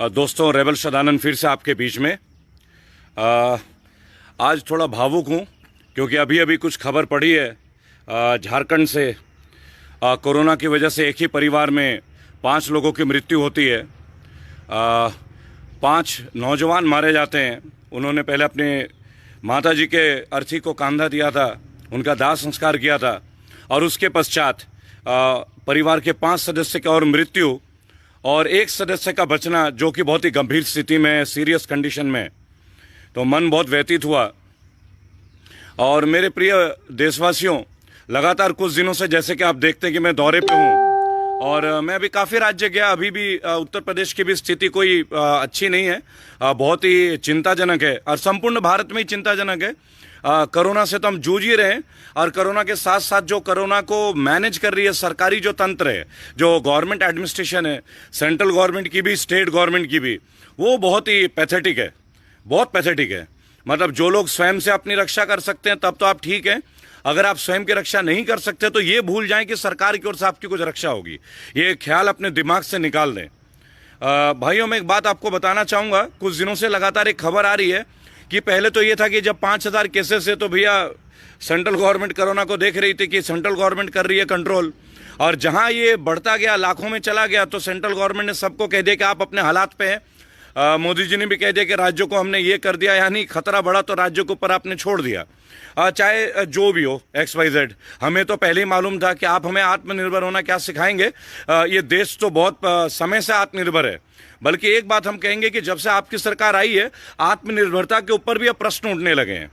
दोस्तों, रेबल सदानंद फिर से आपके बीच में। आज थोड़ा भावुक हूँ क्योंकि अभी अभी कुछ खबर पड़ी है झारखंड से। कोरोना की वजह से एक ही परिवार में 5 लोगों की मृत्यु होती है। 5 नौजवान मारे जाते हैं। उन्होंने पहले अपने माताजी के अर्थी को कंधा दिया था, उनका दाह संस्कार किया था और उसके पश्चात परिवार के 5 सदस्य की और मृत्यु और 1 सदस्य का बचना, जो कि बहुत ही गंभीर स्थिति में, सीरियस कंडीशन में। तो मन बहुत व्यथित हुआ। और मेरे प्रिय देशवासियों, लगातार कुछ दिनों से जैसे कि आप देखते हैं कि मैं दौरे पे हूँ और मैं अभी काफ़ी राज्य गया। अभी भी उत्तर प्रदेश की भी स्थिति कोई अच्छी नहीं है, बहुत ही चिंताजनक है और संपूर्ण भारत में ही चिंताजनक है। कोरोना से तो हम जूझ ही रहे हैं और कोरोना के साथ साथ जो कोरोना को मैनेज कर रही है सरकारी जो तंत्र है, जो गवर्नमेंट एडमिनिस्ट्रेशन है, सेंट्रल गवर्नमेंट की भी, स्टेट गवर्नमेंट की भी, वो बहुत ही पैथेटिक है, बहुत पैथेटिक है। मतलब जो लोग स्वयं से अपनी रक्षा कर सकते हैं तब तो आप ठीक हैं, अगर आप स्वयं की रक्षा नहीं कर सकते तो ये भूल जाएं कि सरकार की ओर से आपकी कुछ रक्षा होगी। ये ख्याल अपने दिमाग से निकाल दें। भाइयों, मैं एक बात आपको बताना चाहूँगा। कुछ दिनों से लगातार एक खबर आ रही है कि पहले तो ये था कि जब 5000 केसेस है तो भैया सेंट्रल गवर्नमेंट कोरोना को देख रही थी कि सेंट्रल गवर्नमेंट कर रही है कंट्रोल, और जहां ये बढ़ता गया, लाखों में चला गया, तो सेंट्रल गवर्नमेंट ने सबको कह दिया कि आप अपने हालात पे हैं। मोदी जी ने भी कह दिया कि राज्यों को हमने ये कर दिया, यानी खतरा बढ़ा तो राज्यों के ऊपर आपने छोड़ दिया। चाहे जो भी हो, XYZ, हमें तो पहले ही मालूम था कि आप हमें आत्मनिर्भर होना क्या सिखाएंगे। ये देश तो बहुत समय से आत्मनिर्भर है। बल्कि एक बात हम कहेंगे कि जब से आपकी सरकार आई है, आत्मनिर्भरता के ऊपर भी अब प्रश्न उठने लगे हैं।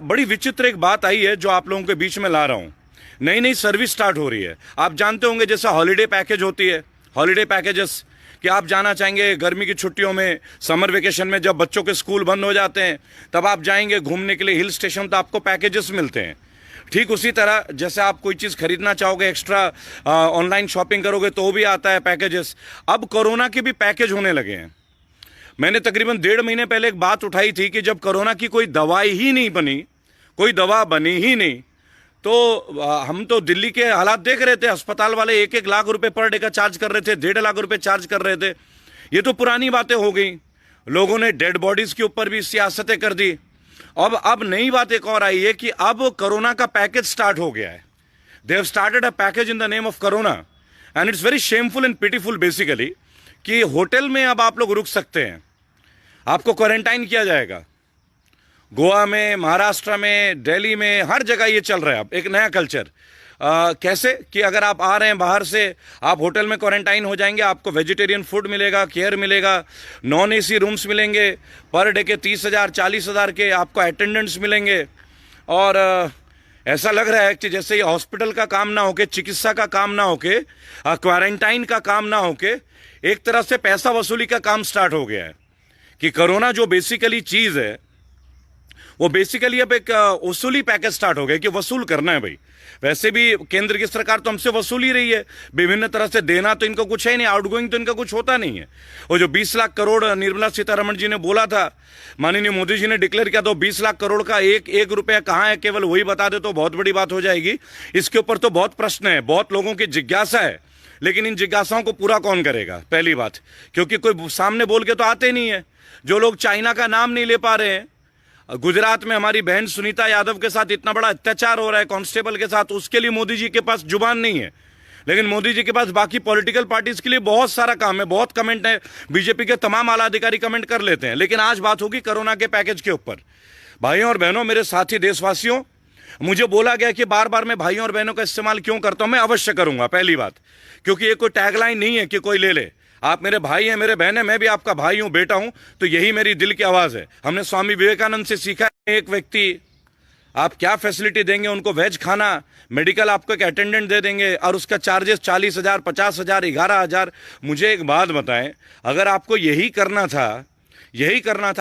बड़ी विचित्र एक बात आई है जो आप लोगों के बीच में ला रहा हूँ। नई नई सर्विस स्टार्ट हो रही है। आप जानते होंगे जैसे हॉलीडे पैकेज होती है, हॉलीडे पैकेजेस, कि आप जाना चाहेंगे गर्मी की छुट्टियों में, समर वेकेशन में, जब बच्चों के स्कूल बंद हो जाते हैं तब आप जाएंगे घूमने के लिए हिल स्टेशन, तो आपको पैकेजेस मिलते हैं। ठीक उसी तरह जैसे आप कोई चीज़ खरीदना चाहोगे, एक्स्ट्रा ऑनलाइन शॉपिंग करोगे तो भी आता है पैकेजेस। अब कोरोना के भी पैकेज होने लगे हैं। मैंने तकरीबन 1.5 महीने पहले एक बात उठाई थी कि जब कोरोना की कोई दवाई ही नहीं बनी, कोई दवा बनी ही नहीं, तो हम तो दिल्ली के हालात देख रहे थे। अस्पताल वाले 1-1 लाख रुपए पर डे का चार्ज कर रहे थे, 1.5 लाख रुपए चार्ज कर रहे थे। ये तो पुरानी बातें हो गई। लोगों ने डेड बॉडीज के ऊपर भी सियासतें कर दी। अब नई बात एक और आई है कि अब कोरोना का पैकेज स्टार्ट हो गया है। They have started a package in the name of corona and it's very shameful and pitiful basically, कि होटल में अब आप लोग रुक सकते हैं, आपको क्वारंटाइन किया जाएगा। गोवा में, महाराष्ट्र में, दिल्ली में, हर जगह ये चल रहा है अब एक नया कल्चर। कैसे कि अगर आप आ रहे हैं बाहर से, आप होटल में क्वारंटाइन हो जाएंगे, आपको वेजिटेरियन फूड मिलेगा, केयर मिलेगा, नॉन AC रूम्स मिलेंगे, पर डे के 30,000 40,000 के आपको अटेंडेंट्स मिलेंगे। और ऐसा लग रहा है कि जैसे ये हॉस्पिटल का काम ना होके, चिकित्सा का काम ना होके, क्वारंटाइन का काम ना होके, एक तरह से पैसा वसूली का काम स्टार्ट हो गया है। कि कोरोना जो बेसिकली चीज़ है, वो बेसिकली अब एक वसूली पैकेज स्टार्ट हो गया कि वसूल करना है भाई। वैसे भी केंद्र की सरकार तो हमसे वसूल ही रही है विभिन्न तरह से। देना तो इनको कुछ है नहीं, आउटगोइंग तो इनका कुछ होता नहीं है। वो जो 20 लाख करोड़ निर्मला सीतारमण जी ने बोला था, माननीय मोदी जी ने डिक्लेयर किया, तो 20 लाख करोड़ का एक रुपया कहाँ है, केवल वही बता दे तो बहुत बड़ी बात हो जाएगी। इसके ऊपर तो बहुत प्रश्न है, बहुत लोगों की जिज्ञासा है, लेकिन इन जिज्ञासाओं को पूरा कौन करेगा, पहली बात। क्योंकि कोई सामने बोल के तो आते नहीं है। जो लोग चाइना का नाम नहीं ले पा रहे हैं, गुजरात में हमारी बहन सुनीता यादव के साथ इतना बड़ा अत्याचार हो रहा है कांस्टेबल के साथ, उसके लिए मोदी जी के पास जुबान नहीं है। लेकिन मोदी जी के पास बाकी पॉलिटिकल पार्टीज के लिए बहुत सारा काम है, बहुत कमेंट है। बीजेपी के तमाम आला अधिकारी कमेंट कर लेते हैं। लेकिन आज बात होगी कोरोना के पैकेज के ऊपर। भाइयों और बहनों, मेरे साथी देशवासियों, मुझे बोला गया कि बार बार मैं भाइयों और बहनों का इस्तेमाल क्यों करता हूं। मैं अवश्य करूंगा, पहली बात, क्योंकि ये कोई टैगलाइन नहीं है कि कोई ले ले। आप मेरे भाई हैं, मेरे बहन हैं, मैं भी आपका भाई हूं, बेटा हूं, तो यही मेरी दिल की आवाज़ है। हमने स्वामी विवेकानंद से सीखा है, एक व्यक्ति, आप क्या फैसिलिटी देंगे उनको, वेज खाना, मेडिकल आपको एक अटेंडेंट दे देंगे और उसका चार्जेस 40,000, 50,000, 11,000। मुझे एक बात बताएं, अगर आपको यही करना था,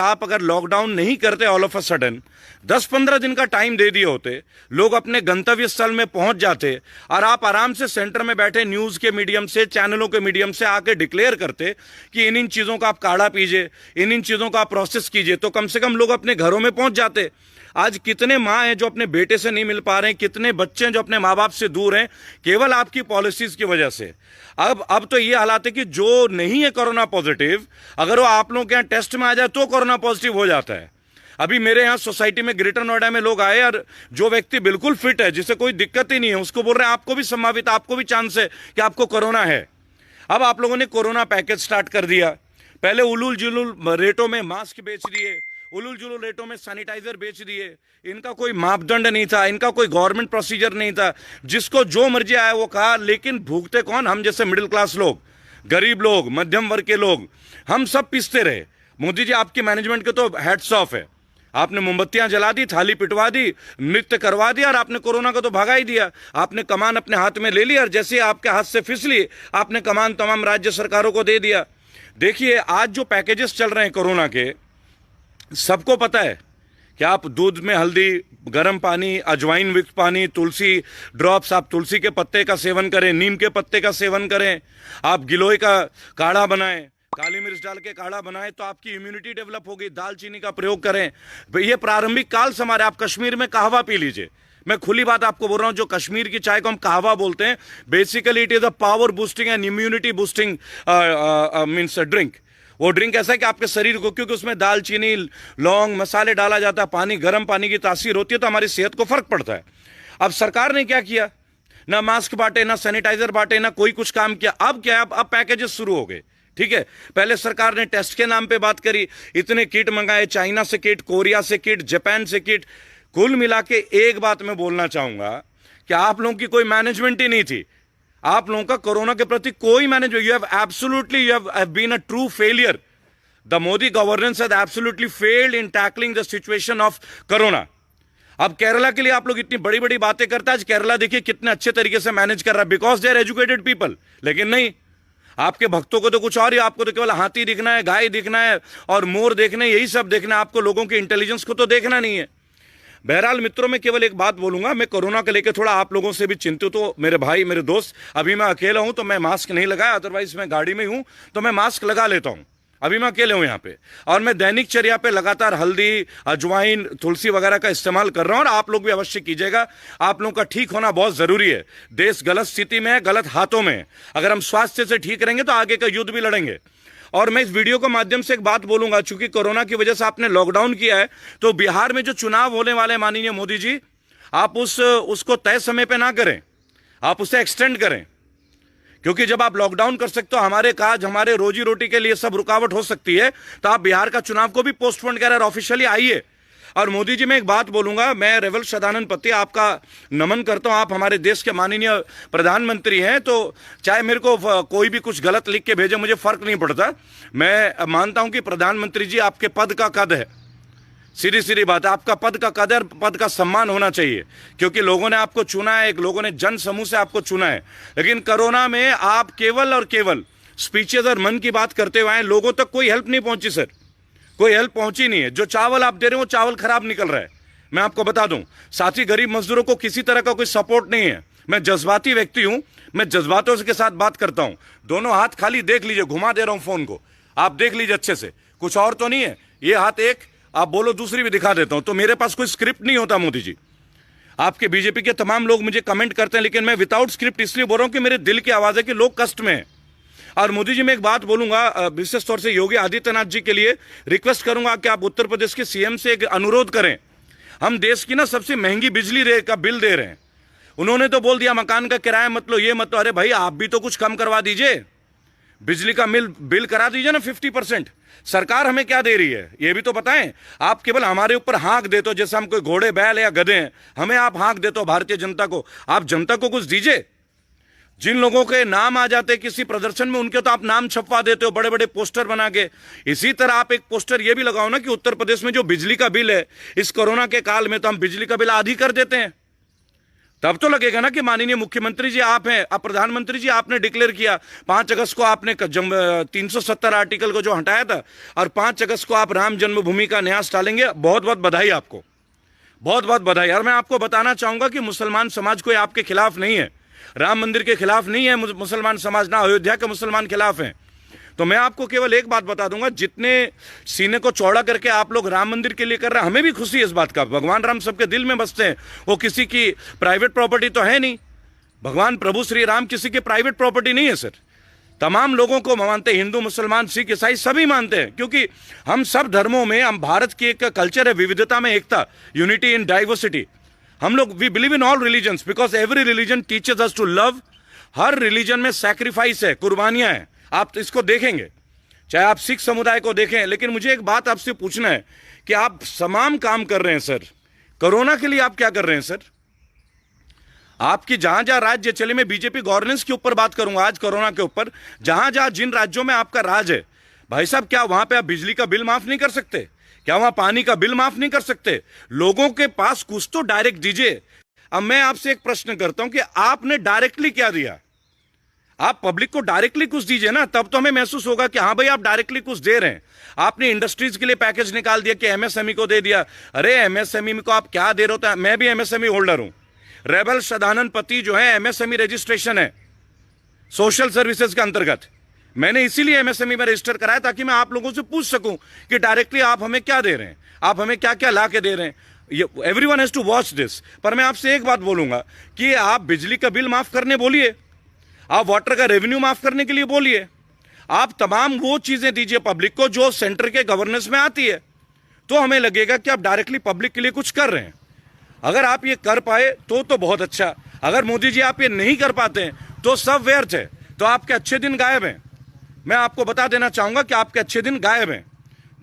आप अगर लॉकडाउन नहीं करते ऑल ऑफ अ सडन, 10-15 दिन का टाइम दे दिए होते, लोग अपने गंतव्य स्थल में पहुंच जाते और आप आराम से सेंटर में बैठे न्यूज़ के मीडियम से, चैनलों के मीडियम से आके डिक्लेयर करते कि इन चीज़ों का आप काढ़ा पीजिए, इन चीज़ों का आप प्रोसेस कीजिए, तो कम से कम लोग अपने घरों में पहुंच जाते। आज कितने माँ हैं जो अपने बेटे से नहीं मिल पा रहे हैं, कितने बच्चे हैं जो अपने माँ बाप से दूर हैं, केवल आपकी पॉलिसीज की वजह से। अब तो ये हालात है कि जो नहीं है कोरोना पॉजिटिव, अगर वो आप लोगों के यहाँ टेस्ट में आ जाए तो कोरोना पॉजिटिव हो जाता है। अभी मेरे यहाँ सोसाइटी में ग्रेटर नोएडा में लोग आए और जो व्यक्ति बिल्कुल फिट है, जिसे कोई दिक्कत ही नहीं है, उसको बोल रहे हैं आपको भी संभावित, आपको भी चांस है कि आपको कोरोना है। अब आप लोगों ने कोरोना पैकेज स्टार्ट कर दिया। पहले उलूल जुलूल रेटों में मास्क बेच दिए, उलूल जुलूल रेटों में सैनिटाइजर बेच दिए। इनका कोई मापदंड नहीं था, इनका कोई गवर्नमेंट प्रोसीजर नहीं था, जिसको जो मर्जी आया वो कहा। लेकिन भूखते कौन? हम जैसे मिडिल क्लास लोग, गरीब लोग, मध्यम वर्ग के लोग, हम सब पिसते रहे। मोदी जी, आपकी मैनेजमेंट के तो हैट्स ऑफ है। आपने मोमबत्तियां जला दी, थाली पिटवा दी, नृत्य करवा दिया और आपने कोरोना को तो भगा ही दिया। आपने कमान अपने हाथ में ले ली और जैसे आपके हाथ से फिसली, आपने कमान तमाम राज्य सरकारों को दे दिया। देखिए, आज जो पैकेजेस चल रहे हैं कोरोना के, सबको पता है कि आप दूध में हल्दी, गर्म पानी, अजवाइन युक्त पानी, तुलसी ड्रॉप्स, आप तुलसी के पत्ते का सेवन करें, नीम के पत्ते का सेवन करें, आप गिलोय का काढ़ा बनाएं, काली मिर्च डाल के काढ़ा बनाएं तो आपकी इम्यूनिटी डेवलप होगी। दालचीनी का प्रयोग करें। ये प्रारंभिक काल से हमारे, आप कश्मीर में कहवा पी लीजिए। मैं खुली बात आपको बोल रहा हूं, जो कश्मीर की चाय को हम कहवा बोलते हैं, basically it is a power boosting and immunity boosting means drink. वो ड्रिंक ऐसा है कि आपके शरीर को, क्योंकि उसमें दालचीनी, लौंग, मसाले डाला जाता है, पानी, गर्म पानी की तासीर होती है, तो हमारी सेहत को फर्क पड़ता है। अब सरकार ने क्या किया? ना मास्क बांटे, ना सैनिटाइजर बांटे, ना कोई कुछ काम किया। अब क्या है? अब पैकेजेस शुरू हो गए। ठीक है, पहले सरकार ने टेस्ट के नाम पे बात करी, इतने किट मंगाए, चाइना से किट, कोरिया से किट, जापान से किट। कुल मिला के एक बात मैं बोलना चाहूंगा कि आप लोगों की कोई मैनेजमेंट ही नहीं थी। आप लोगों का कोरोना के प्रति कोई management, you have absolutely, you have been a true failure. The Modi governance has absolutely failed in tackling the situation of corona. अब केरला के लिए आप लोग इतनी बड़ी बड़ी बातें करते हैं, आज केरला देखिए कितने अच्छे तरीके से मैनेज कर रहा है, because they are educated people. लेकिन नहीं, आपके भक्तों को तो कुछ और ही, आपको तो केवल हाथी दिखना है, गाय दिखना है और मोर देखने, यही सब देखना है। आपको लोगों की इंटेलिजेंस को तो देखना नहीं है। बहरहाल मित्रों, मैं केवल एक बात बोलूंगा, मैं कोरोना को लेकर थोड़ा आप लोगों से भी चिंतित हूं। मेरे भाई, मेरे दोस्त, अभी मैं अकेला हूं तो मैं मास्क नहीं लगाया, अदरवाइज मैं गाड़ी में हूं तो मैं मास्क लगा लेता हूं। अभी मैं अकेले हूं यहाँ पे और मैं दैनिक चर्या पे लगातार हल्दी, अजवाइन, तुलसी वगैरह का इस्तेमाल कर रहा हूं और आप लोग भी अवश्य कीजिएगा। आप लोगों का ठीक होना बहुत जरूरी है। देश गलत स्थिति में है, गलत हाथों में है। अगर हम स्वास्थ्य से ठीक रहेंगे तो आगे का युद्ध भी लड़ेंगे। और मैं इस वीडियो के माध्यम से एक बात बोलूंगा, चूंकि कोरोना की वजह से आपने लॉकडाउन किया है, तो बिहार में जो चुनाव होने वाले माननीय मोदी जी, आप उसको तय समय पे ना करें, आप उसे एक्सटेंड करें। क्योंकि जब आप लॉकडाउन कर सकते हो, हमारे काज, हमारे रोजी रोटी के लिए सब रुकावट हो सकती है, तो आप बिहार का चुनाव को भी पोस्टपोन करें और ऑफिशियली आइए। और मोदी जी, मैं एक बात बोलूंगा, मैं रेवल सदानंद पत्ती आपका नमन करता हूं। आप हमारे देश के माननीय प्रधानमंत्री हैं, तो चाहे मेरे को कोई भी कुछ गलत लिख के भेजे, मुझे फर्क नहीं पड़ता। मैं मानता हूं कि प्रधानमंत्री जी, आपके पद का कद है, सीधी सीधी बात है, आपका पद का कदर, पद का सम्मान होना चाहिए, क्योंकि लोगों ने आपको चुना है, एक लोगों ने जन समूह से आपको चुना है। लेकिन कोरोना में आप केवल और केवल स्पीचेस और मन की बात करते हुए आए, लोगों तक कोई हेल्प नहीं पहुंची सर, कोई हेल्प पहुंची नहीं है। जो चावल आप दे रहे हो वो चावल खराब निकल रहा है, मैं आपको बता दूं। साथ ही गरीब मजदूरों को किसी तरह का कोई सपोर्ट नहीं है। मैं जज्बाती व्यक्ति हूं, मैं जज्बातों के साथ बात करता हूं। दोनों हाथ खाली देख लीजिए, घुमा दे रहा हूं फोन को, आप देख लीजिए अच्छे से, कुछ और तो नहीं है। ये हाथ एक, आप बोलो दूसरी भी दिखा देता हूं। तो मेरे पास कोई स्क्रिप्ट नहीं होता मोदी जी। आपके बीजेपी के तमाम लोग मुझे कमेंट करते हैं, लेकिन मैं विदाउट स्क्रिप्ट इसलिए बोल रहा हूं कि मेरे दिल की आवाज है कि लोग कष्ट में हैं। और मोदी जी, मैं एक बात बोलूंगा, विशेष तौर से योगी आदित्यनाथ जी के लिए रिक्वेस्ट करूंगा कि आप उत्तर प्रदेश के सीएम से एक अनुरोध करें। हम देश की ना सबसे महंगी बिजली का बिल दे रहे हैं। उन्होंने तो बोल दिया मकान का किराया मत लो, ये मत लो। अरे भाई, आप भी तो कुछ कम करवा दीजिए, बिजली का बिल करा दीजिए ना 50%। सरकार हमें क्या दे रही है ये भी तो बताएं। आप केवल हमारे ऊपर हाँक देते हो, जैसे हम कोई घोड़े, बैल या गधे हैं, हमें आप हाँक देते हो भारतीय जनता को। आप जनता को कुछ दीजिए। जिन लोगों के नाम आ जाते किसी प्रदर्शन में, उनके तो आप नाम छपवा देते हो बड़े बड़े पोस्टर बना के। इसी तरह आप एक पोस्टर ये भी लगाओ ना कि उत्तर प्रदेश में जो बिजली का बिल है, इस कोरोना के काल में तो हम बिजली का बिल आधी कर देते हैं। तब तो लगेगा ना कि माननीय मुख्यमंत्री जी आप हैं, अब प्रधानमंत्री जी आपने डिक्लेयर किया 5 अगस्त को आपने 370 आर्टिकल को जो हटाया था, और 5 अगस्त को आप राम जन्मभूमि का न्यास डालेंगे। बहुत बहुत बधाई आपको, बहुत बहुत बधाई। और मैं आपको बताना चाहूंगा कि मुसलमान समाज कोई आपके खिलाफ नहीं है, राम मंदिर के खिलाफ नहीं है मुसलमान समाज, ना अयोध्या के मुसलमान खिलाफ हैं। तो मैं आपको केवल एक बात बता दूंगा, जितने सीने को चौड़ा करके आप लोग राम मंदिर के लिए कर रहे हैं, हमें भी खुशी है इस बात का। भगवान राम सबके दिल में बसते हैं, वो किसी की प्राइवेट प्रॉपर्टी तो है नहीं। भगवान प्रभु श्री राम किसी की प्राइवेट प्रॉपर्टी नहीं है सर। तमाम लोगों को मानते हैं, हिंदू मुसलमान सिख ईसाई सभी मानते हैं, क्योंकि हम सब धर्मों में, हम भारत की एक कल्चर है विविधता में एकता, यूनिटी इन डाइवर्सिटी। हम लोग we believe in all religions because every religion teaches us to love. हर रिलीजन में सैक्रिफाइस है, कुर्बानियां हैं, आप इसको देखेंगे, चाहे आप सिख समुदाय को देखें। लेकिन मुझे एक बात आपसे पूछना है कि आप तमाम काम कर रहे हैं सर, कोरोना के लिए आप क्या कर रहे हैं सर? आपकी जहां जहां राज्य चले, मैं बीजेपी गवर्नेंस के ऊपर बात करूंगा आज, कोरोना के ऊपर, जहां जहां जिन राज्यों में आपका राज है, भाई साहब क्या वहां पे आप बिजली का बिल माफ नहीं कर सकते? क्या वहां पानी का बिल माफ नहीं कर सकते? लोगों के पास कुछ तो डायरेक्ट दीजिए। अब मैं आपसे एक प्रश्न करता हूं कि आपने डायरेक्टली क्या दिया? आप पब्लिक को डायरेक्टली कुछ दीजिए ना, तब तो हमें महसूस होगा कि हाँ भाई आप डायरेक्टली कुछ दे रहे हैं। आपने इंडस्ट्रीज के लिए पैकेज निकाल दिया कि एमएसएमई को दे दिया। अरे एमएसएमई को आप क्या दे रहे हो? मैं भी एमएसएमई होल्डर हूं। रेबल सदानंद पति जो है एमएसएमई रजिस्ट्रेशन है सोशल सर्विसेज के अंतर्गत। मैंने इसीलिए एमएसएमई में रजिस्टर कराया ताकि मैं आप लोगों से पूछ सकूं कि डायरेक्टली आप हमें क्या दे रहे हैं, आप हमें क्या क्या ला के दे रहे हैं। Everyone has to watch this. पर मैं आपसे एक बात बोलूंगा कि आप बिजली का बिल माफ करने बोलिए, आप वाटर का रेवेन्यू माफ करने के लिए बोलिए, आप तमाम वो चीजें दीजिए पब्लिक को जो सेंटर के गवर्नेंस में आती है, तो हमें लगेगा कि आप डायरेक्टली पब्लिक के लिए कुछ कर रहे हैं। अगर आप ये कर पाए तो बहुत अच्छा। अगर मोदी जी आप ये नहीं कर पाते हैं तो सब व्यर्थ है, तो आपके अच्छे दिन गायब हैं। मैं आपको बता देना चाहूंगा कि आपके अच्छे दिन गायब हैं।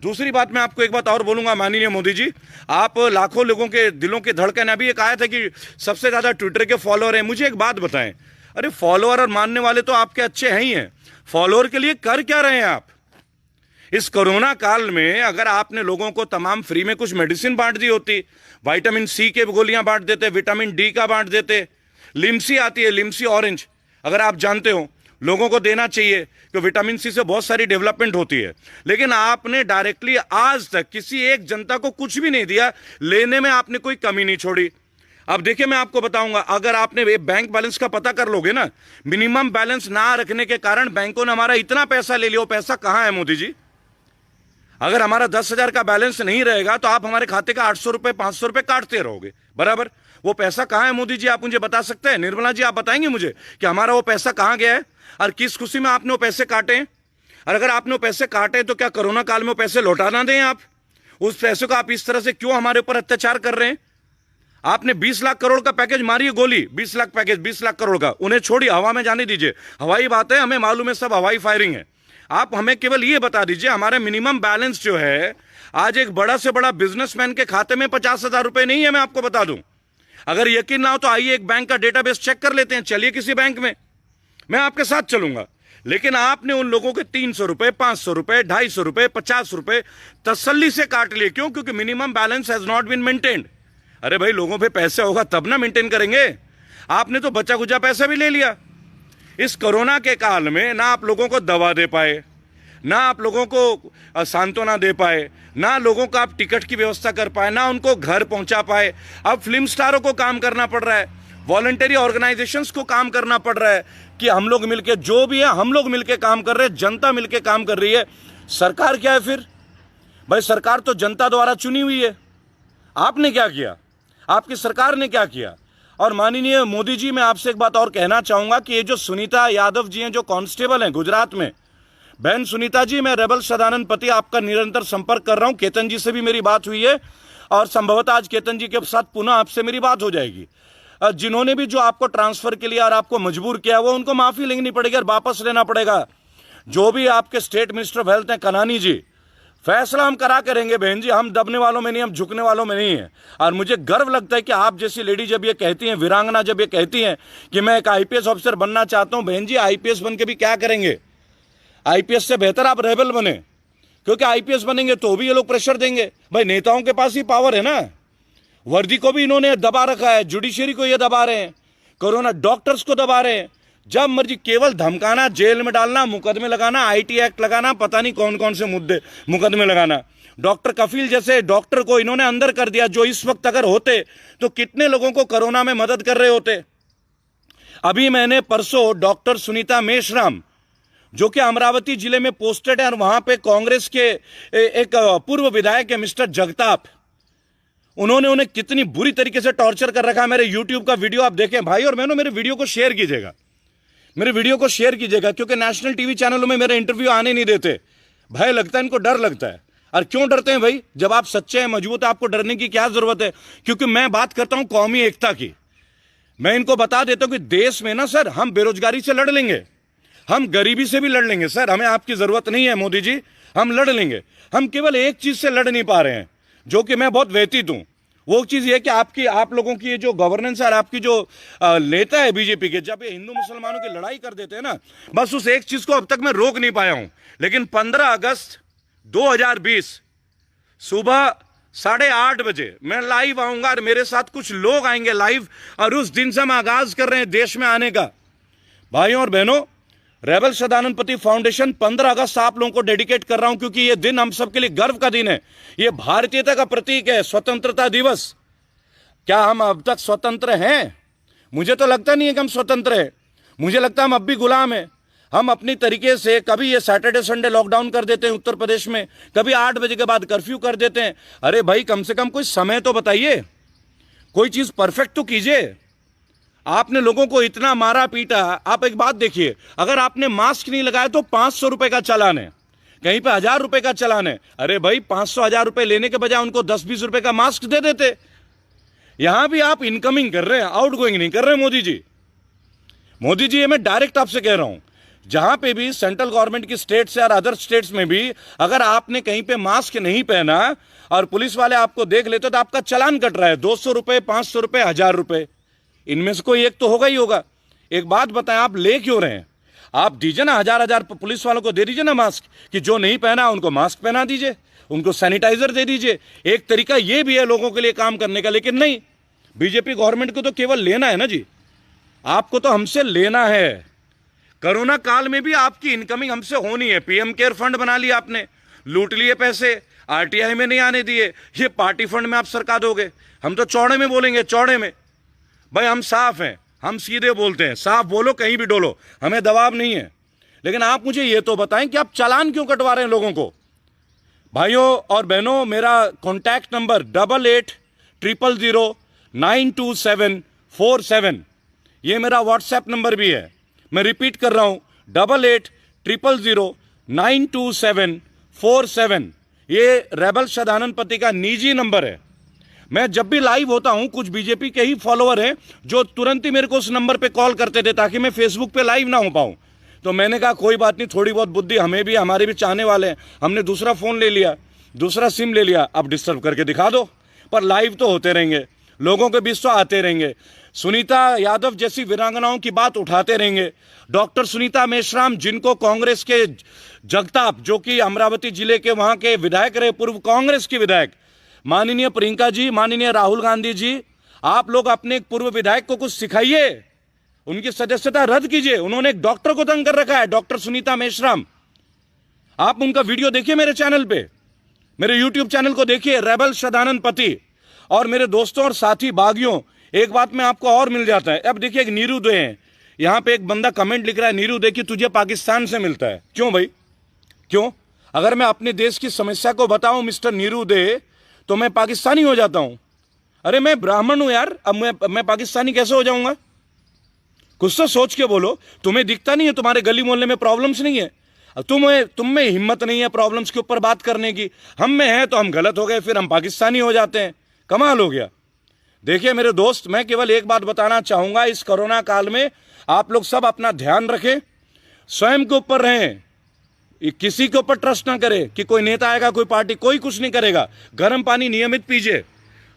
दूसरी बात, मैं आपको एक बात और बोलूंगा, माननीय मोदी जी, आप लाखों लोगों के दिलों की धड़कन, अभी एक आया था कि सबसे ज्यादा ट्विटर के फॉलोअर हैं। मुझे एक बात बताएं, अरे फॉलोअर और मानने वाले तो आपके अच्छे हैं ही हैं, फॉलोअर के लिए कर क्या रहे हैं आप? इस कोरोना काल में अगर आपने लोगों को तमाम फ्री में कुछ मेडिसिन बांट दी होती, विटामिन सी के गोलियां बांट देते, विटामिन डी का बांट देते, लिम्सी आती है, लिम्सी ऑरेंज, अगर आप जानते हो, लोगों को देना चाहिए कि विटामिन सी से बहुत सारी डेवलपमेंट होती है। लेकिन आपने डायरेक्टली आज तक किसी एक जनता को कुछ भी नहीं दिया, लेने में आपने कोई कमी नहीं छोड़ी। अब देखिए मैं आपको बताऊंगा, अगर आपने बैंक बैलेंस का पता कर लोगे ना, मिनिमम बैलेंस ना रखने के कारण बैंकों ने हमारा इतना पैसा ले लिया, वो पैसा कहां है मोदी जी? अगर हमारा 10,000 का बैलेंस नहीं रहेगा तो आप हमारे खाते का 800 रुपए 500 रुपए काटते रहोगे, बराबर। वो पैसा कहां है मोदी जी? आप मुझे बता सकते हैं? निर्मला जी आप बताएंगे मुझे कि हमारा वो पैसा कहां गया है और किस खुशी में आपने वो पैसे काटे हैं? और अगर आपने वो पैसे काटे तो क्या कोरोना काल में वो पैसे लौटा ना दें आप? उस पैसों का आप इस तरह से क्यों हमारे ऊपर अत्याचार कर रहे हैं? आपने 20 लाख करोड़ का पैकेज मारी है गोली, 20 लाख पैकेज 20 लाख करोड़ का, उन्हें छोड़िए, हवा में जाने दीजिए। हवाई बात है, हमें मालूम है सब हवाई फायरिंग है। आप हमें केवल ये बता दीजिए, हमारे मिनिमम बैलेंस जो है, आज एक बड़ा से बड़ा बिजनेसमैन के खाते में 50,000 रुपए नहीं है, मैं आपको बता दूं। अगर यकीन ना हो तो आइए एक बैंक का डेटाबेस चेक कर लेते हैं, चलिए किसी बैंक में, मैं आपके साथ चलूंगा। लेकिन आपने उन लोगों के 300 रुपए 500 रुपए 250 रुपए 50 रुपए तसल्ली से काट लिए। क्यों? क्योंकि minimum balance has not been maintained. अरे भाई, लोगों पे पैसे होगा तब ना मेंटेन करेंगे। आपने तो बचा खुचा पैसा भी ले लिया। इस कोरोना के काल में ना आप लोगों को दवा दे पाए, ना आप लोगों को सांत्वना दे पाए, ना लोगों को आप टिकट की व्यवस्था कर पाए, ना उनको घर पहुंचा पाए। अब फिल्म स्टारों को काम करना पड़ रहा है, वॉलंटरी ऑर्गेनाइजेशंस को काम करना पड़ रहा है कि हम लोग मिलके, जो भी है हम लोग मिलके काम कर रहे हैं, जनता मिलके काम कर रही है। सरकार क्या है फिर? भाई सरकार तो जनता द्वारा चुनी हुई है। आपने क्या किया? आपकी सरकार ने क्या किया? और माननीय मोदी जी, मैं आपसे एक बात और कहना चाहूंगा कि ये जो सुनीता यादव जी हैं, जो कांस्टेबल हैं गुजरात में, बहन सुनीता जी, मैं रेबल सदानंद पति आपका निरंतर संपर्क कर रहा हूं। केतन जी से भी मेरी बात हुई है और संभवतः आज केतन जी के साथ पुनः आपसे मेरी बात हो जाएगी। जिन्होंने भी जो आपको ट्रांसफर के लिए और आपको मजबूर किया, वो उनको माफी लेनी पड़ेगी और वापस लेना पड़ेगा। जो भी आपके स्टेट मिनिस्टर ऑफ हेल्थ हैं कनानी जी, फैसला हम करा करेंगे बहन जी, हम दबने वालों में नहीं, हम झुकने वालों में नहीं है। और मुझे गर्व लगता है कि आप जैसी लेडी जब ये कहती हैं, वीरांगना जब ये कहती हैं कि मैं एक आईपीएस ऑफिसर बनना चाहता हूं, बहन जी आईपीएस बन के भी क्या करेंगे? आईपीएस से बेहतर आप रेबल बने, क्योंकि आईपीएस बनेंगे तो भी ये लोग प्रेशर देंगे। भाई नेताओं के पास ही पावर है ना, वर्दी को भी इन्होंने दबा रखा है, जुडिशरी को ये दबा रहे हैं, कोरोना डॉक्टर्स को दबा रहे हैं। जब मर्जी केवल धमकाना, जेल में डालना, मुकदमे लगाना, आईटी एक्ट लगाना, पता नहीं कौन कौन से मुकदमे लगाना। डॉक्टर कफील जैसे डॉक्टर को इन्होंने अंदर कर दिया, जो इस वक्त अगर होते तो कितने लोगों को कोरोना में मदद कर रहे होते। अभी मैंने परसों डॉक्टर सुनीता मेश्राम, जो कि अमरावती जिले में पोस्टेड है, और वहां पे कांग्रेस के एक पूर्व विधायक है मिस्टर जगताप, उन्होंने उन्हें कितनी बुरी तरीके से टॉर्चर कर रखा है। मेरे यूट्यूब का वीडियो आप देखें भाई और बहनों, मेरे वीडियो को शेयर कीजिएगा, मेरे वीडियो को शेयर कीजिएगा, क्योंकि नेशनल टीवी चैनलों में मेरे इंटरव्यू आने नहीं देते। भय लगता है, इनको डर लगता है। और क्यों डरते हैं भाई? जब आप सच्चे हैं, मजबूत है, आपको डरने की क्या जरूरत है? क्योंकि मैं बात करता हूं कौमी एकता की। मैं इनको बता देता हूं कि देश में ना सर, हम बेरोजगारी से लड़ लेंगे, हम गरीबी से भी लड़ लेंगे सर, हमें आपकी जरूरत नहीं है मोदी जी, हम लड़ लेंगे। हम केवल एक चीज से लड़ नहीं पा रहे हैं, जो कि मैं बहुत व्यतीत हूं। वो चीज ये कि आप लोगों की ये जो गवर्नेंस है और आपकी जो नेता है बीजेपी के, जब ये हिंदू मुसलमानों की लड़ाई कर देते हैं ना, बस उस एक चीज को अब तक मैं रोक नहीं पाया हूं। लेकिन 15 अगस्त 2020 सुबह 8:30 बजे मैं लाइव आऊंगा और मेरे साथ कुछ लोग आएंगे लाइव, और उस दिन से हम आगाज कर रहे हैं देश में आने का। भाइयों और बहनों, रेबल सदानंद फाउंडेशन 15 अगस्त आप लोगों को डेडिकेट कर रहा हूं, क्योंकि यह दिन हम सबके लिए गर्व का दिन है। यह भारतीयता का प्रतीक है, स्वतंत्रता दिवस। क्या हम अब तक स्वतंत्र हैं? मुझे तो लगता नहीं है कि हम स्वतंत्र हैं। मुझे लगता है हम अब भी गुलाम हैं। हम अपनी तरीके से कभी ये सैटरडे संडे लॉकडाउन कर देते हैं उत्तर प्रदेश में, कभी 8 बजे के बाद कर्फ्यू कर देते हैं। अरे भाई, कम से कम कोई समय तो बताइए, कोई चीज परफेक्ट तो कीजिए। आपने लोगों को इतना मारा पीटा। आप एक बात देखिए, अगर आपने मास्क नहीं लगाया तो 500 रुपए का चालान है, कहीं पे 1000 रुपए का चालान है। अरे भाई, 500-1000 रुपए लेने के बजाय उनको 10-20 रुपए का मास्क दे देते। यहां भी आप इनकमिंग कर रहे हैं, आउट गोइंग नहीं कर रहे। मोदी जी, मोदी जी, ये मैं डायरेक्ट आपसे कह रहा हूं, जहां पे भी सेंट्रल गवर्नमेंट की स्टेट्स या अदर स्टेट्स में भी अगर आपने कहीं पे मास्क नहीं पहना और पुलिस वाले आपको देख लेते तो आपका चालान कट रहा है 200 रुपए, 500 रुपए, 1000 रुपए। इनमें से कोई एक तो होगा ही होगा। एक बात बताएं, आप ले क्यों रहे हैं? आप दीजिए ना, 1000 पुलिस वालों को दे दीजिए ना मास्क, कि जो नहीं पहना उनको मास्क पहना दीजिए, उनको सैनिटाइजर दे दीजिए। एक तरीका ये भी है लोगों के लिए काम करने का। लेकिन नहीं, बीजेपी गवर्नमेंट को तो केवल लेना है ना जी, आपको तो हमसे लेना है। कोरोना काल में भी आपकी इनकमिंग हमसे होनी है। पीएम केयर फंड बना लिया आपने, लूट लिए पैसे, आरटीआई में नहीं आने दिए, ये पार्टी फंड में आप सरका दोगे। हम तो चौड़े में बोलेंगे, चौड़े में। भाई हम साफ हैं, हम सीधे बोलते हैं, साफ बोलो, कहीं भी डोलो, हमें दबाव नहीं है। लेकिन आप मुझे ये तो बताएं कि आप चालान क्यों कटवा रहे हैं लोगों को? भाइयों और बहनों, मेरा कॉन्टैक्ट नंबर 8800092747, ये मेरा व्हाट्सएप नंबर भी है। मैं रिपीट कर रहा हूं, 8800092747, ये रेबल सदानंद का निजी नंबर है। मैं जब भी लाइव होता हूं, कुछ बीजेपी के ही फॉलोअर हैं जो तुरंत ही मेरे को उस नंबर पे कॉल करते थे ताकि मैं फेसबुक पे लाइव ना हो पाऊं। तो मैंने कहा कोई बात नहीं, थोड़ी बहुत बुद्धि हमें भी, हमारे भी चाहने वाले हैं। हमने दूसरा फोन ले लिया, दूसरा सिम ले लिया। अब डिस्टर्ब करके दिखा दो, पर लाइव तो होते रहेंगे, लोगों के बीच तो आते रहेंगे। सुनीता यादव जैसी वीरांगनाओं की बात उठाते रहेंगे। डॉक्टर सुनीता मेश्राम, जिनको कांग्रेस के जगताप, जो कि अमरावती जिले के वहां के विधायक रहे, पूर्व कांग्रेस के विधायक, माननीय प्रियंका जी, माननीय राहुल गांधी जी, आप लोग अपने एक पूर्व विधायक को कुछ सिखाइए, उनकी सदस्यता रद्द कीजिए। उन्होंने एक डॉक्टर को तंग कर रखा है, डॉक्टर सुनीता मेश्राम। आप उनका वीडियो देखिए मेरे चैनल पे, मेरे यूट्यूब चैनल को देखिए, रेबल सदानंद। और मेरे दोस्तों और साथी बागियों, एक बात में आपको और मिल जाता है। अब देखिए, एक नीरू दे है, यहां पे एक बंदा कमेंट लिख रहा है, नीरू दे कि तुझे पाकिस्तान से मिलता है। क्यों भाई, क्यों? अगर मैं अपने देश की समस्या को बताऊं मिस्टर नीरू दे, तो मैं पाकिस्तानी हो जाता हूं। अरे मैं ब्राह्मण हूं यार, अब मैं पाकिस्तानी कैसे हो जाऊंगा? कुछ तो सोच के बोलो। तुम्हें दिखता नहीं है तुम्हारे गली मोहल्ले में प्रॉब्लम्स नहीं है? तुम में हिम्मत नहीं है प्रॉब्लम्स के ऊपर बात करने की। हम में है तो हम गलत हो गए, फिर हम पाकिस्तानी हो जाते हैं। कमाल हो गया। देखिए मेरे दोस्त, मैं केवल एक बात बताना चाहूंगा, इस कोरोना काल में आप लोग सब अपना ध्यान रखें, स्वयं के ऊपर रहें, किसी के ऊपर ट्रस्ट ना करें कि कोई नेता आएगा, कोई पार्टी, कोई कुछ नहीं करेगा। गर्म पानी नियमित पीजिए,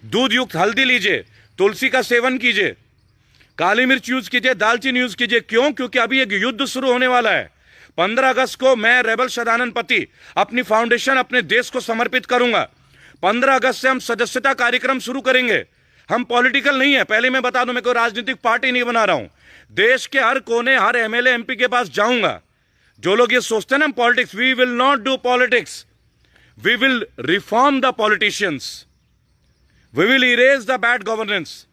दूध युक्त हल्दी लीजिए, तुलसी का सेवन कीजिए, काली मिर्च यूज कीजिए, दालचीनी यूज कीजिए। क्यों? क्योंकि अभी एक युद्ध शुरू होने वाला है। 15 अगस्त को मैं रेबल सदानंद अपनी फाउंडेशन अपने देश को समर्पित करूंगा। 15 अगस्त से हम सदस्यता कार्यक्रम शुरू करेंगे। हम पॉलिटिकल नहीं है, पहले मैं बता दूं, मैं कोई राजनीतिक पार्टी नहीं बना रहा हूं। देश के हर कोने, हर एमएलए एमपी के पास जाऊंगा। जो लोग ये सोचते हैं ना politics, we will not do politics, we will reform the politicians, we will erase the bad governance.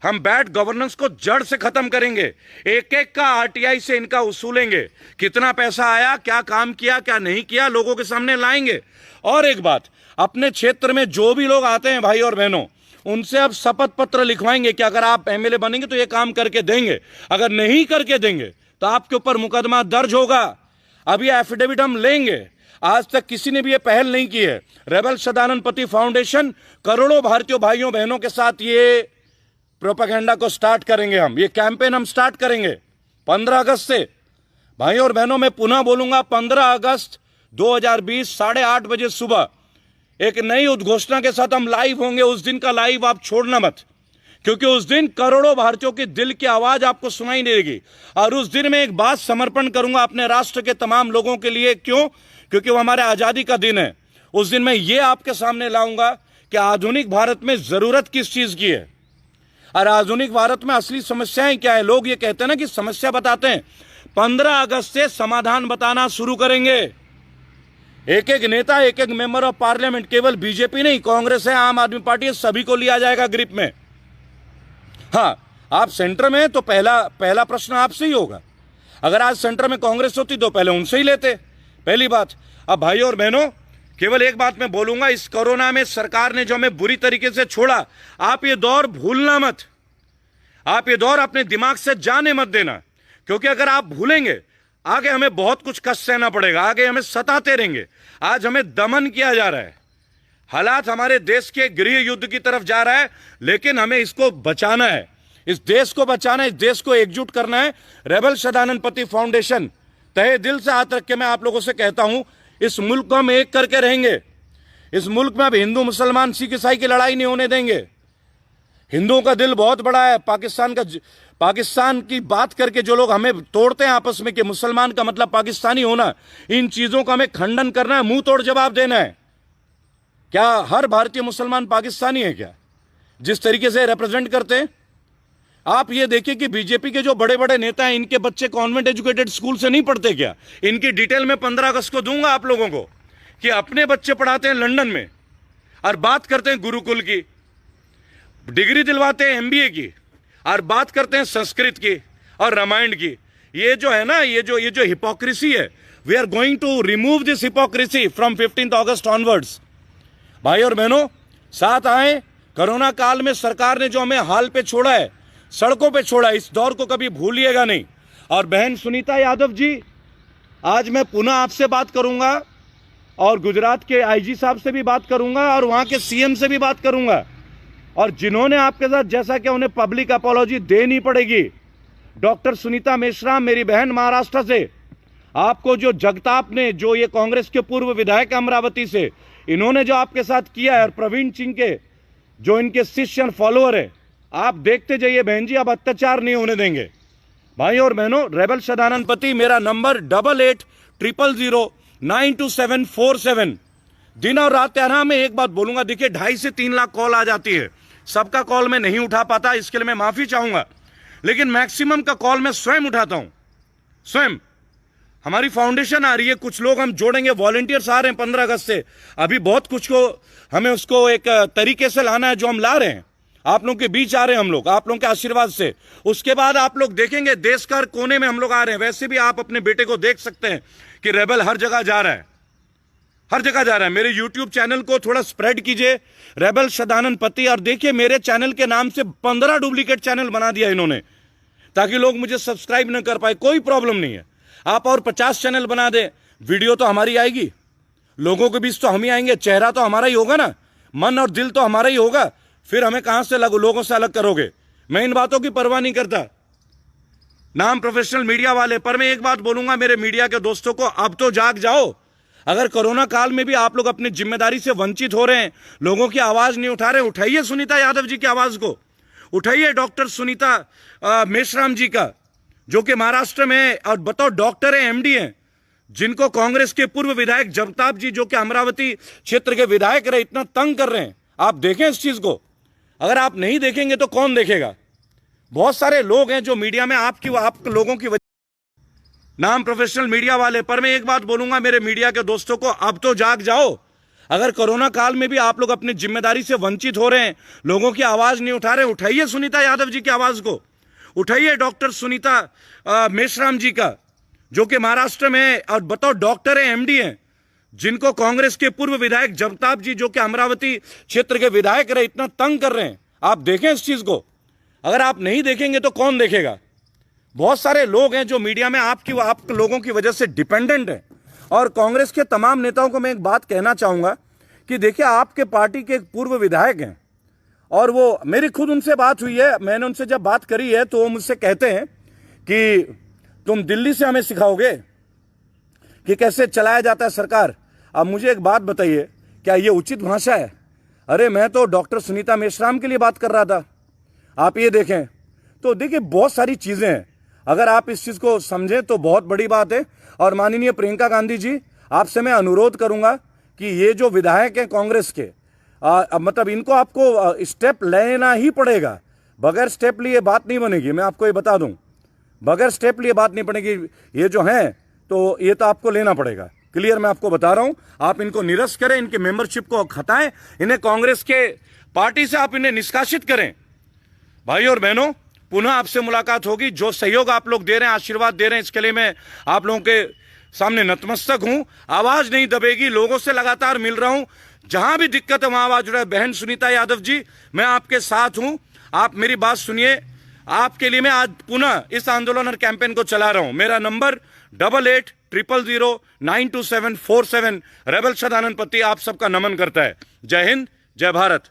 हम बैड गवर्नेंस को जड़ से खत्म करेंगे। एक एक का आरटीआई से इनका वसूलेंगे, कितना पैसा आया, क्या काम किया, क्या नहीं किया, लोगों के सामने लाएंगे। और एक बात, अपने क्षेत्र में जो भी लोग आते हैं भाई और बहनों, उनसे अब शपथ पत्र लिखवाएंगे कि अगर आप एमएलए बनेंगे तो ये काम करके देंगे, अगर नहीं करके देंगे तो आपके ऊपर मुकदमा दर्ज होगा। अब ये एफिडेविट हम लेंगे। आज तक किसी ने भी ये पहल नहीं की है। रेबल सदानंद पति फाउंडेशन करोड़ों भारतीय भाइयों बहनों के साथ ये प्रोपेगेंडा को स्टार्ट करेंगे। हम ये कैंपेन हम स्टार्ट करेंगे 15 अगस्त से। भाइयों और बहनों, मैं पुनः बोलूंगा, 15 अगस्त 2020 8:30 बजे सुबह एक नई उद्घोषणा के साथ हम लाइव होंगे। उस दिन का लाइव आप छोड़ना मत, क्योंकि उस दिन करोड़ों भारतीयों की दिल की आवाज आपको सुनाई देगी। और उस दिन मैं एक बात समर्पण करूंगा अपने राष्ट्र के तमाम लोगों के लिए। क्यों? क्योंकि वो हमारे आजादी का दिन है। उस दिन मैं ये आपके सामने लाऊंगा कि आधुनिक भारत में जरूरत किस चीज की है और आधुनिक भारत में असली समस्याएं क्या है। लोग ये कहते हैं ना कि समस्या बताते हैं। 15 अगस्त से समाधान बताना शुरू करेंगे। एक एक नेता, एक एक मेंबर ऑफ पार्लियामेंट, केवल बीजेपी नहीं, कांग्रेस है, आम आदमी पार्टी है, सभी को लिया जाएगा ग्रिप में। हाँ, आप सेंटर में तो पहला प्रश्न आपसे ही होगा। अगर आज सेंटर में कांग्रेस होती तो पहले उनसे ही लेते, पहली बात। अब भाइयों और बहनों, केवल एक बात मैं बोलूंगा, इस कोरोना में सरकार ने जो हमें बुरी तरीके से छोड़ा, आप ये दौर भूलना मत। आप ये दौर अपने दिमाग से जाने मत देना, क्योंकि अगर आप भूलेंगे आगे हमें बहुत कुछ कष्ट सहना पड़ेगा। आगे हमें सताते रहेंगे। आज हमें दमन किया जा रहा है। हालात हमारे देश के गृह युद्ध की तरफ जा रहा है, लेकिन हमें इसको बचाना है। इस देश को बचाना है, इस देश को एकजुट करना है। रेबल सदानंद पति फाउंडेशन तहे दिल से हाथ रख के मैं आप लोगों से कहता हूं, इस मुल्क को हम एक करके रहेंगे। इस मुल्क में अब हिंदू मुसलमान सिख ईसाई की लड़ाई नहीं होने देंगे। हिंदुओं का दिल बहुत बड़ा है। पाकिस्तान की बात करके जो लोग हमें तोड़ते हैं आपस में कि मुसलमान का मतलब पाकिस्तानी होना, इन चीजों का हमें खंडन करना है, मुंह तोड़ जवाब देना है। क्या हर भारतीय मुसलमान पाकिस्तानी है क्या, जिस तरीके से रिप्रेजेंट करते हैं? आप ये देखिए कि बीजेपी के जो बड़े बड़े नेता हैं, इनके बच्चे कॉन्वेंट एजुकेटेड स्कूल से नहीं पढ़ते क्या? इनकी डिटेल में 15 अगस्त को दूंगा आप लोगों को कि अपने बच्चे पढ़ाते हैं लंदन में और बात करते हैं गुरुकुल की, डिग्री दिलवाते हैं एमबीए की, और बात करते हैं संस्कृत की और रामायण की। ये जो है ना, ये जो हिपोक्रेसी है, we are going to remove this hypocrisy from 15 अगस्त ऑनवर्ड्स। भाई और बहनों, साथ आए। कोरोना काल में सरकार ने जो हमें हाल पे छोड़ा है, सड़कों पे छोड़ा है, इस दौर को कभी भूलिएगा नहीं। और बहन सुनीता यादव जी, आज मैं पुनः आपसे बात करूंगा और गुजरात के आईजी साहब से भी बात करूंगा और वहां के सीएम से भी बात करूंगा। और जिन्होंने आपके साथ, जैसा कि उन्हें पब्लिक अपॉलॉजी देनी पड़ेगी, डॉक्टर सुनीता मेश्राम, मेरी बहन महाराष्ट्र से, आपको जो जगताप ने, जो ये कांग्रेस के पूर्व विधायक अमरावती से, इन्होंने जो आपके साथ किया है, और प्रवीण सिंह के जो इनके शिष्य और फॉलोअर है, आप देखते जाइए बहन जी, अब अत्याचार नहीं होने देंगे। भाई और बहनों, रेबल सदानंद पति, मेरा नंबर 8800092747। दिन और रात तेरह में एक बात बोलूंगा, देखिए 2.5 से 3 लाख कॉल आ जाती है। सबका कॉल मैं नहीं उठा पाता, इसके लिए मैं माफी चाहूंगा, लेकिन मैक्सिमम का कॉल मैं स्वयं उठाता हूं। स्वयं हमारी फाउंडेशन आ रही है, कुछ लोग हम जोड़ेंगे, वॉलंटियर्स आ रहे हैं 15 अगस्त से। अभी बहुत कुछ को हमें उसको एक तरीके से लाना है, जो हम ला रहे हैं। आप लोगों के बीच आ रहे हैं हम लोग, आप लोगों के आशीर्वाद से। उसके बाद आप लोग देखेंगे देश का हर कोने में हम लोग आ रहे हैं। वैसे भी आप अपने बेटे को देख सकते हैं कि रेबल हर जगह जा रहा है, हर जगह जा रहा है। मेरे YouTube चैनल को थोड़ा स्प्रेड कीजिए, रेबल सदानंद पति। और देखिए, मेरे चैनल के नाम से 15 डुप्लीकेट चैनल बना दिया इन्होंने, ताकि लोग मुझे सब्सक्राइब न कर पाए। कोई प्रॉब्लम नहीं है, आप और 50 चैनल बना दे, वीडियो तो हमारी आएगी, लोगों के बीच तो हम ही आएंगे, चेहरा तो हमारा ही होगा ना, मन और दिल तो हमारा ही होगा। फिर हमें कहां से लोगों से अलग करोगे? मैं इन बातों की परवाह नहीं करता, नाम प्रोफेशनल मीडिया वाले। पर मैं एक बात बोलूंगा मेरे मीडिया के दोस्तों को, अब तो जाग जाओ। अगर कोरोना काल में भी आप लोग अपनी जिम्मेदारी से वंचित हो रहे हैं, लोगों की आवाज नहीं उठा रहे, उठाइए सुनीता यादव जी की आवाज को, उठाइए डॉक्टर सुनीता मेश्राम जी का, जो कि महाराष्ट्र में और बताओ डॉक्टर है, एमडी हैं, जिनको कांग्रेस के पूर्व विधायक जगताप जी, जो कि अमरावती क्षेत्र के विधायक रहे, इतना तंग कर रहे हैं। आप देखें इस चीज को। अगर आप नहीं देखेंगे तो कौन देखेगा? बहुत सारे लोग हैं जो मीडिया में आप लोगों की नाम प्रोफेशनल मीडिया वाले। पर मैं एक बात बोलूंगा मेरे मीडिया के दोस्तों को, अब तो जाग जाओ। अगर कोरोना काल में भी आप लोग अपनी जिम्मेदारी से वंचित हो रहे हैं, लोगों की आवाज नहीं उठा रहे, उठाइए सुनीता यादव जी की आवाज को, उठाइए डॉक्टर सुनीता मेश्राम जी का, जो कि महाराष्ट्र में और बताओ डॉक्टर है, एमडी हैं, जिनको कांग्रेस के पूर्व विधायक जगताप जी, जो कि अमरावती क्षेत्र के विधायक रहे, इतना तंग कर रहे हैं। आप देखें इस चीज को, अगर आप नहीं देखेंगे तो कौन देखेगा? बहुत सारे लोग हैं जो मीडिया में आप लोगों की वजह से डिपेंडेंट हैं। और कांग्रेस के तमाम नेताओं को मैं एक बात कहना चाहूंगा कि देखिए, आपके पार्टी के एक पूर्व विधायक हैं और वो, मेरी खुद उनसे बात हुई है, मैंने उनसे जब बात करी है तो वो मुझसे कहते हैं कि तुम दिल्ली से हमें सिखाओगे कि कैसे चलाया जाता है सरकार। अब मुझे एक बात बताइए, क्या ये उचित भाषा है? अरे मैं तो डॉक्टर सुनीता मेश्राम के लिए बात कर रहा था। आप ये देखें तो देखिए, बहुत सारी चीजें हैं, अगर आप इस चीज को समझें तो बहुत बड़ी बात है। और माननीय प्रियंका गांधी जी, आपसे मैं अनुरोध करूंगा कि ये जो विधायक हैं कांग्रेस के, मतलब इनको आपको स्टेप लेना ही पड़ेगा। बगैर स्टेप लिए बात नहीं बनेगी, मैं आपको ये बता दूं, बगैर स्टेप लिए बात नहीं बनेगी। ये जो है तो ये तो आपको लेना पड़ेगा, क्लियर मैं आपको बता रहा हूं। आप इनको निरस्त करें, इनकी मेंबरशिप को हटाएं, इन्हें कांग्रेस के पार्टी से आप इन्हें निष्कासित करें। भाई और बहनों, पुनः आपसे मुलाकात होगी। जो सहयोग आप लोग दे रहे हैं, आशीर्वाद दे रहे हैं, इसके लिए मैं आप लोगों के सामने नतमस्तक हूं। आवाज नहीं दबेगी, लोगों से लगातार मिल रहा हूं, जहां भी दिक्कत है वहां आवाज उठाए। बहन सुनीता यादव जी, मैं आपके साथ हूं, आप मेरी बात सुनिए। आपके लिए मैं आज पुनः इस आंदोलन और कैंपेन को चला रहा हूं। मेरा नंबर 8800092747। रेबल सदानंद पति आप सबका नमन करता है। जय हिंद, जय भारत।